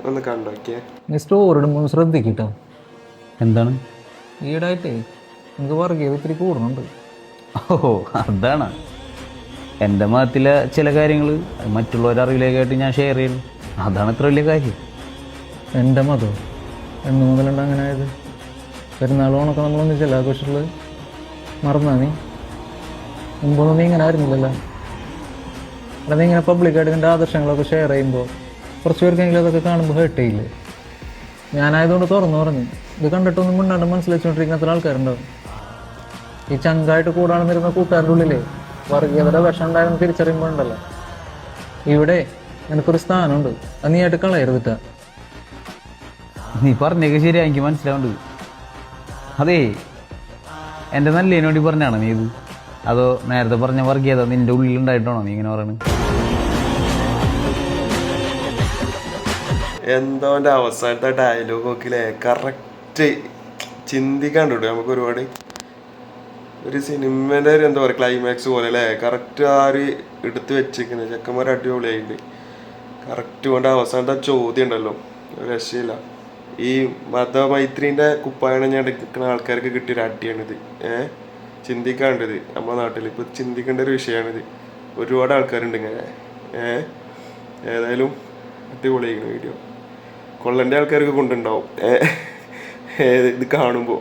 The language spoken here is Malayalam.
ഒന്ന് കണ്ടോക്കിയേ. നീ സ്റ്റോർ ഇടുമ്പോൾ ശ്രദ്ധിക്കട്ടോ. എന്താണ്? ഈടായിട്ടേ എനിക്ക് വർഗീയത ഇത്തിരി കൂടുന്നുണ്ട്. ഓ, അതാണ്. എൻ്റെ മതത്തിലെ ചില കാര്യങ്ങൾ മറ്റുള്ളവരുടെ അറിവിലേക്കായിട്ട് ഞാൻ ഷെയർ ചെയ്യുന്നു. അതാണ് ഇത്ര വലിയ കാര്യം. എൻ്റെ മതം എന്ന് മുതലുണ്ട് അങ്ങനെ ആയത്? പെരുന്നാൾ ഓണൊക്കെ നമ്മളൊന്നിച്ചല്ല ആഘോഷിച്ചുള്ളത്. മറന്നാ നീ? മുമ്പൊന്നും നീ ഇങ്ങനെ ആയിരുന്നില്ലല്ലോ. അല്ല, നീ ഇങ്ങനെ പബ്ലിക്കായിട്ട് നിൻ്റെ ആദർശങ്ങളൊക്കെ ഷെയർ ചെയ്യുമ്പോൾ കുറച്ച് പേർക്കെങ്കിലും അതൊക്കെ കാണുമ്പോൾ ഹേർട്ട് ചെയ്യില്ലേ? ഞാനായതുകൊണ്ട് തുറന്നു പറഞ്ഞു. ഇത് കണ്ടിട്ടൊന്നും മുണ്ടാണ്ട് മനസ്സിലാച്ചുകൊണ്ടിരിക്കുന്ന അത്ര ആൾക്കാരുണ്ടാവും. ഈ ചങ്കായിട്ട് കൂടാണെന്നിരുന്ന കൂട്ടുകാരുടെ ഉള്ളിലേ വർഗീയതയുടെ വിഷം ഉണ്ടായെന്ന് തിരിച്ചറിയുമ്പോഴുണ്ടല്ലോ, ഇവിടെ എനിക്കൊരു സ്ഥാനമുണ്ട്. അത് നീ ആയിട്ട് കളയരുതിട്ടാ. നീ പറഞ്ഞേക്ക് ശരിയാ, എനിക്ക് മനസ്സിലാവുണ്ട്. അതേ, എൻ്റെ നല്ലതിന് വേണ്ടി പറഞ്ഞാണോ നീ ഇത്? അതോ നേരത്തെ പറഞ്ഞ വർഗീയത നിൻ്റെ ഉള്ളിലുണ്ടായിട്ടാണോ നീ ഇങ്ങനെ പറയുന്നത്? എന്തോ എൻ്റെ അവസാനത്തെ ഡയലോഗ് നോക്കില്ലേ, കറക്റ്റ് ചിന്തിക്കാണ്ട് കേട്ടോ. നമുക്ക് ഒരുപാട് ഒരു സിനിമേൻ്റെ ഒരു എന്താ പറയുക ക്ലൈമാക്സ് പോലെ അല്ലേ, കറക്റ്റ് ആ ഒരു എടുത്ത് വെച്ചിരിക്കുന്നത്. ചെക്കന്മാർ അടിപൊളിയായിട്ട് കറക്റ്റ് കൊണ്ട് അവസാനത്തെ ചോദ്യം ഉണ്ടല്ലോ, ഒരു രക്ഷയില്ല. ഈ മതമൈത്രീൻ്റെ കുപ്പായാണ് ഞാൻ എടുക്കുന്ന ആൾക്കാർക്ക് കിട്ടിയൊരു അടിയാണിത്. ചിന്തിക്കാണ്ടത് നമ്മുടെ നാട്ടിൽ ഇപ്പോൾ ചിന്തിക്കേണ്ട ഒരു വിഷയമാണിത്. ഒരുപാട് ആൾക്കാരുണ്ട് ഇങ്ങനെ. ഏതായാലും അടിപൊളിയായിരിക്കണം വീഡിയോ. കൊള്ളൻ്റെ ആൾക്കാർക്ക് കൊണ്ടുണ്ടാവും ഇത് കാണുമ്പോൾ.